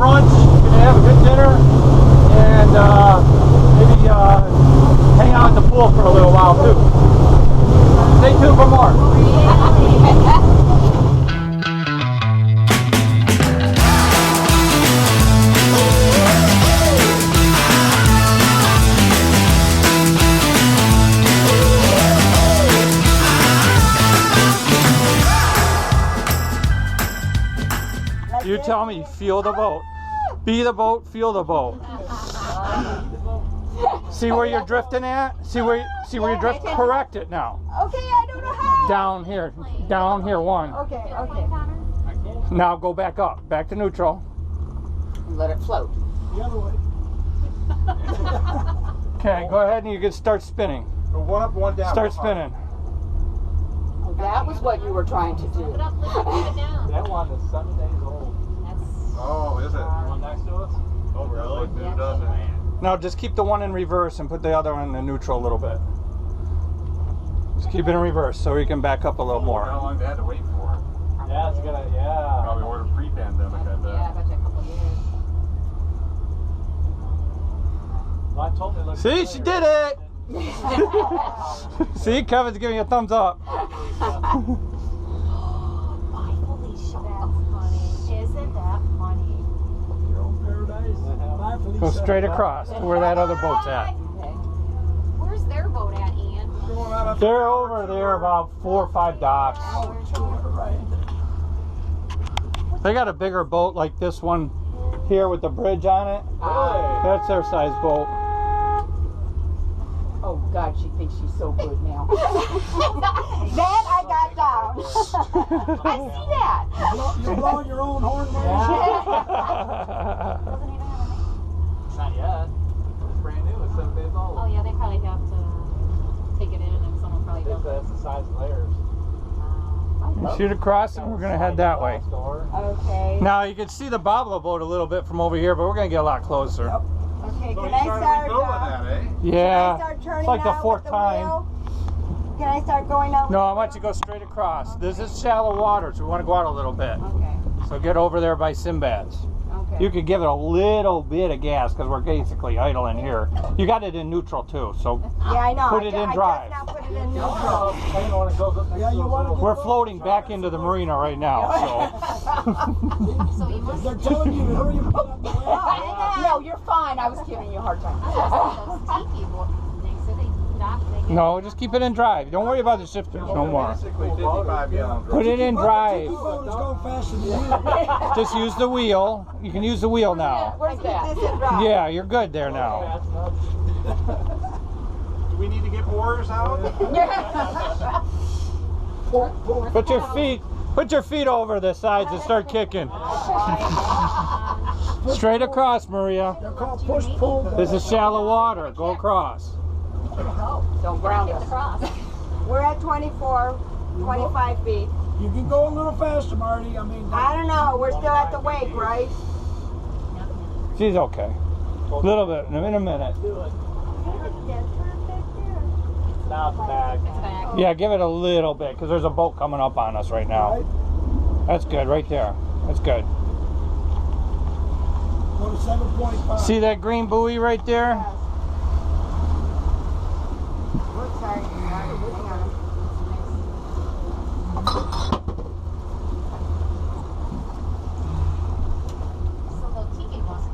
brunch, we're gonna have a good dinner, and maybe hang out in the pool for a little while too. Stay tuned for more. You tell me, feel the boat. Be the boat, feel the boat. See where you're drifting at? See where you're drifting? Correct it now. Okay, I don't know how. Down here, one. Okay, okay. Now go back up, back to neutral. And let it float. The other way. Okay, go ahead and you can start spinning. Go one up, one down. Start spinning. Oh, that was what you were trying to do. That one is 7 days old. Oh, is it? The one next to us? Oh, really? Who does it? Now just keep the one in reverse and put the other one in neutral a little bit. Just keep it in reverse so you can back up a little more. How long they had to wait for it? Yeah, it's gonna, yeah. Probably ordered pre-pandemic, I bet. Yeah, I bet you a couple years. Well, I told her, see, she did it! See, Kevin's giving you a thumbs up. Go straight across to where that other boat's at. Where's their boat at, Ian? They're over there about 4 or 5 docks. They got a bigger boat like this one here with the bridge on it. That's their size boat. Oh God, she thinks she's so good now. That I got down. I see that. You're blowing your own horn, Not yet. It's brand new. It's 7 days old. Oh yeah, they probably have to take it in and someone probably does it. That's the size of theirs. Shoot across and we're going to head that way. Okay. Now you can see the Boblo boat a little bit from over here, but we're going to get a lot closer. Yep. Okay, So can you I started start? rebuilding that, eh? Yeah. Can I start turning It's like the now 4th with the time. wheel? Can I start going out? No, I want you to go straight across. This is shallow water, so we want to go out a little bit. Okay. So get over there by Sinbad's. Okay. You could give it a little bit of gas because we're basically idle in here. You got it in neutral too, so Yeah, I know. put it in drive. I just now put it in neutral. Yeah, you want to We're floating back into the marina right now, so. So you must They're telling you to hurry up and put up the way. No, you're fine. I was giving you a hard time. those tiki boat things, so they dock, they get No, just keep it in drive. Don't worry about the shifters no more. Basically 55 gallons. Put it in drive. The boat is going faster than you. Just use the wheel. You can use the wheel now. Where's this in drive? Yeah, you're good there now. Do we need to get oars out? Put your feet over the sides and start kicking. Straight across, Maria. They're called push-pull. This is shallow water. Go across. Don't ground us. across. We're at 24, 25 feet. You can go a little faster, Marty. I mean, I don't know. We're still at the wake, right? She's okay. A little bit. In a minute. Now it's back. It's back. Yeah, give it a little bit because there's a boat coming up on us right now. That's good right there. That's good. go to 7.5. See that green buoy right there? Whoops, sorry. Hang on. So the tiki must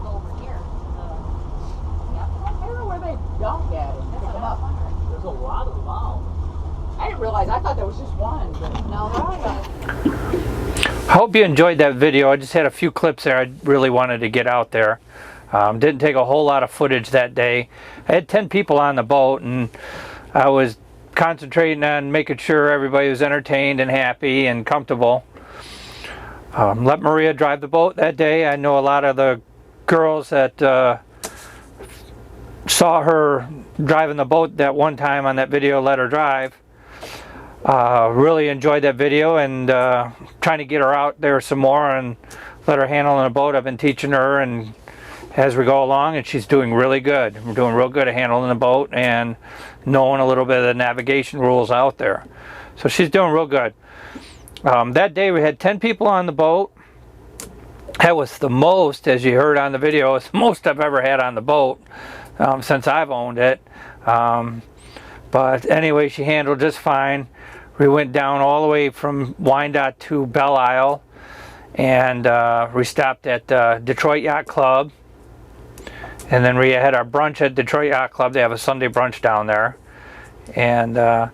go over here. I don't know where they dumped at it. Pick them up. There's a lot of them out. I didn't realize. I thought there was just one. But No, they're all right. I hope you enjoyed that video. I just had a few clips there I really wanted to get out there. Didn't take a whole lot of footage that day. I had 10 people on the boat and I was concentrating on making sure everybody was entertained and happy and comfortable. Let Maria drive the boat that day. I know a lot of the girls that saw her driving the boat that one time on that video, Let Her Drive. Really enjoyed that video and trying to get her out there some more and let her handle the boat. I've been teaching her and as we go along, and she's doing really good. We're doing real good at handling the boat and knowing a little bit of the navigation rules out there. So she's doing real good. That day we had 10 people on the boat. that was the most, as you heard on the video, it's the most I've ever had on the boat since I've owned it. But anyway, she handled just fine. We went down all the way from Wyandotte to Belle Isle, and we stopped at Detroit Yacht Club, and then we had our brunch at Detroit Yacht Club. They have a Sunday brunch down there, and I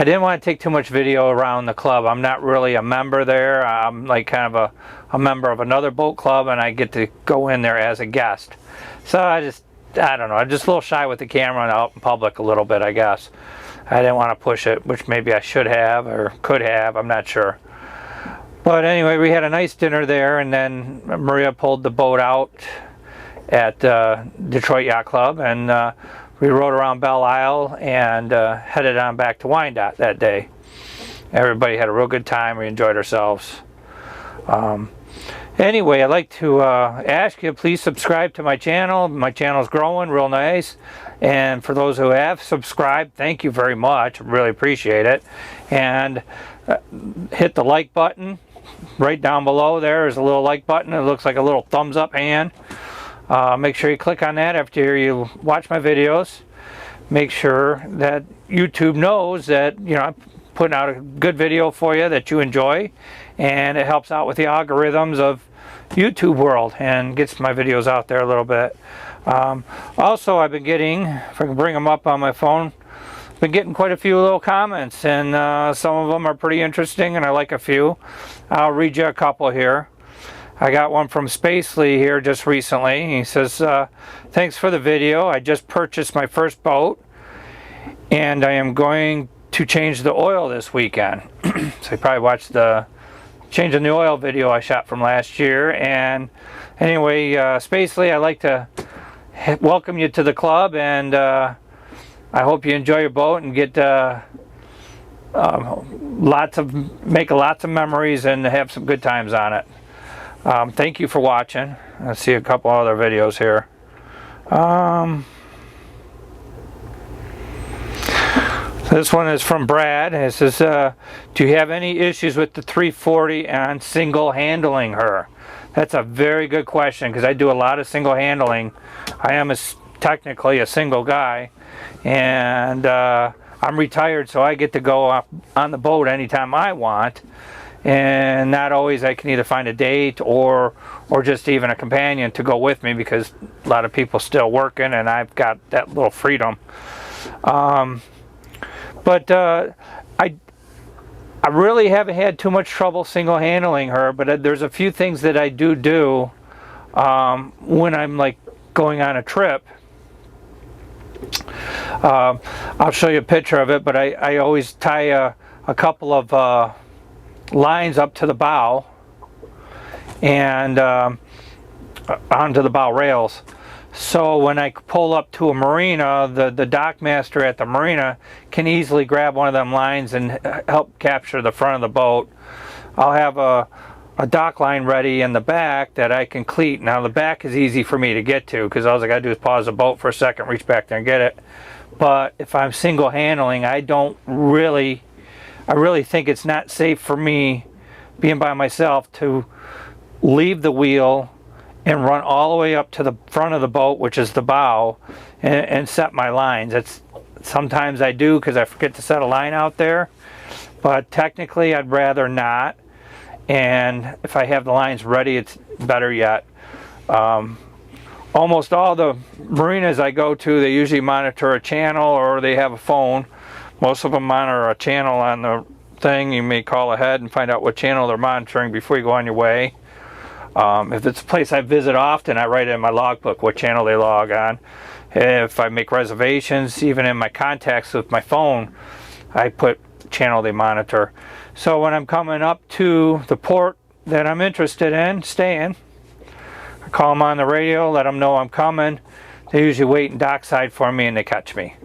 didn't want to take too much video around the club. I'm not really a member there. I'm like kind of a member of another boat club, and I get to go in there as a guest. So I don't know, I'm just a little shy with the camera and out in public a little bit, I guess. I didn't want to push it, which maybe I should have or could have, I'm not sure. But anyway, we had a nice dinner there, and then Maria pulled the boat out at Detroit Yacht Club, and we rode around Belle Isle and headed on back to Wyandotte that day. Everybody had a real good time. We enjoyed ourselves. Anyway, I'd like to ask you, please subscribe to my channel. My channel's growing real nice. And for those who have subscribed, thank you very much. I really appreciate it. And hit the like button. Right down below there is a little like button. It looks like a little thumbs up hand. Make sure you click on that after you watch my videos. Make sure that YouTube knows that, you know, I'm putting out a good video for you that you enjoy, and it helps out with the algorithms of YouTube world and gets my videos out there a little bit. Also, I've been getting, if I can bring them up on my phone, been getting quite a few little comments, and some of them are pretty interesting, and I like a few. I'll read you a couple here. I got one from Spacely here just recently. He says, thanks for the video. I just purchased my first boat, and I am going to change the oil this weekend. So you probably watched the changing the oil video I shot from last year. And anyway, Spacely, I'd like to welcome you to the club, and I hope you enjoy your boat and get make lots of memories and have some good times on it. Thank you for watching. Let's see a couple other videos here. This one is from Brad. It says, do you have any issues with the 340 and single handling her? That's a very good question, because I do a lot of single handling. I am technically a single guy, and I'm retired, so I get to go up on the boat anytime I want, and not always I can either find a date or just even a companion to go with me, because a lot of people still working and I've got that little freedom. But I really haven't had too much trouble single handling her, but there's a few things that I do when I'm like going on a trip. I'll show you a picture of it, but I always tie a couple of lines up to the bow and onto the bow rails. So when I pull up to a marina, the dock master at the marina can easily grab one of them lines and help capture the front of the boat. I'll have a dock line ready in the back that I can cleat. Now the back is easy for me to get to, because all I gotta do is pause the boat for a second, reach back there and get it. But if I'm single handling, I really think it's not safe for me, being by myself, to leave the wheel and run all the way up to the front of the boat, which is the bow, and set my lines. Sometimes I do, because I forget to set a line out there, but technically I'd rather not. And if I have the lines ready, it's better yet. Almost all the marinas I go to, they usually monitor a channel, or they have a phone. Most of them monitor a channel on the thing. You may call ahead and find out what channel they're monitoring before you go on your way. If it's a place I visit often, I write in my logbook what channel they log on. If I make reservations, even in my contacts with my phone, I put channel they monitor. So when I'm coming up to the port that I'm interested in staying, I call them on the radio, let them know I'm coming. They usually wait in dockside for me and they catch me.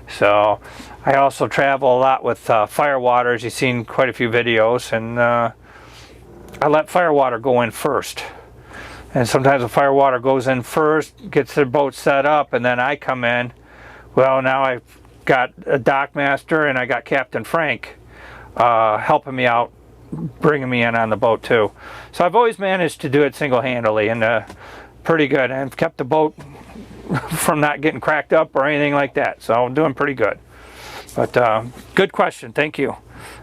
So I also travel a lot with firewaters. You've seen quite a few videos, and I let firewater go in first. And sometimes the firewater goes in first, gets the boat set up, and then I come in. Well, now I've got a dock master and I got Captain Frank helping me out bringing me in on the boat too. So I've always managed to do it single-handedly, and pretty good. And I've kept the boat from not getting cracked up or anything like that. So I'm doing pretty good. But good question. Thank you.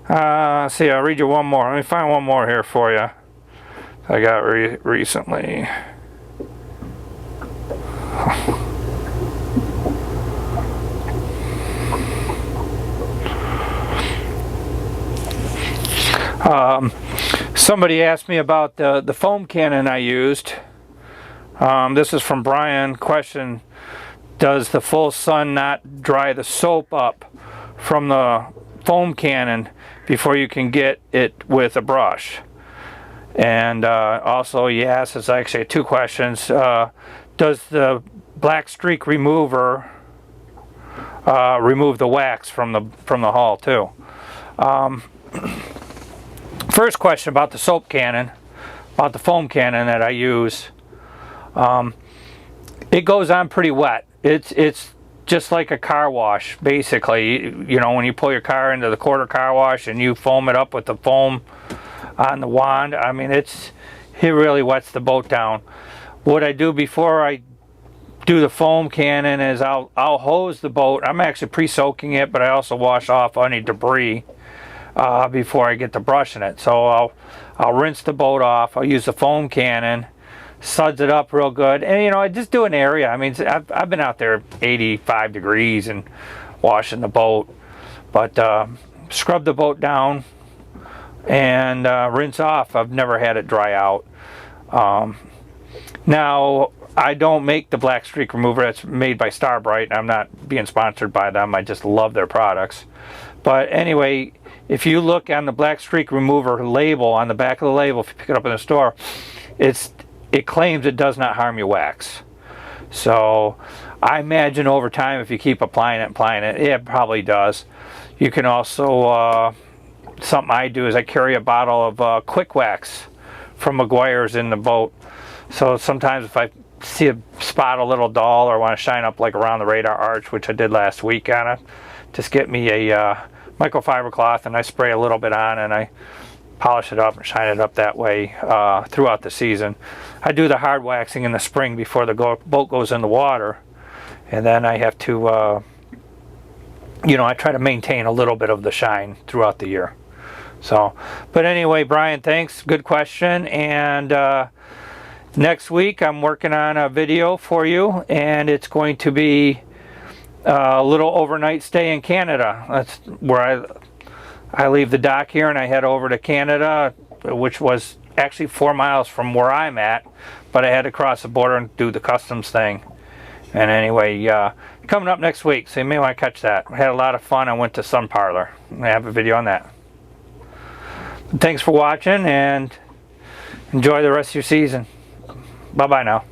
Let's see, I'll read you one more. Let me find one more here for you. I got recently. Somebody asked me about the foam cannon I used. This is from Brian. Question: does the full sun not dry the soap up from the foam cannon before you can get it with a brush? And also he asked, it's actually two questions, does the black streak remover remove the wax from the hull too? First question about the soap cannon, about the foam cannon that I use. It goes on pretty wet. It's just like a car wash, basically. You know, when you pull your car into the quarter car wash and you foam it up with the foam on the wand, I mean, it really wets the boat down. What I do before I do the foam cannon is I'll hose the boat. I'm actually pre-soaking it, but I also wash off any debris before I get to brushing it. So I'll rinse the boat off. I'll use the foam cannon, suds it up real good, and you know, I just do an area. I mean, I've been out there 85 degrees and washing the boat, but scrub the boat down and rinse off. I've never had it dry out. Now, I don't make the black streak remover. That's made by Starbright. I'm not being sponsored by them. I just love their products. But anyway, if you look on the black streak remover label, on the back of the label, if you pick it up in the store, it claims it does not harm your wax. So I imagine over time, if you keep applying it, it probably does. You can also, something I do is I carry a bottle of quick wax from McGuire's in the boat. So sometimes if I see a spot a little dull or want to shine up like around the radar arch, which I did last week on it, just get me a microfiber cloth and I spray a little bit on and I polish it up and shine it up that way throughout the season. I do the hard waxing in the spring before the boat goes in the water, and then I have to you know, I try to maintain a little bit of the shine throughout the year. So, but anyway, Brian, thanks, good question. And next week I'm working on a video for you, and it's going to be a little overnight stay in Canada. That's where I leave the dock here and I head over to Canada, which was actually 4 miles from where I'm at, but I had to cross the border and do the customs thing. And anyway, coming up next week, so you may want to catch that. I had a lot of fun. I went to Sun Parlor. I have a video on that. Thanks for watching and enjoy the rest of your season. Bye-bye now.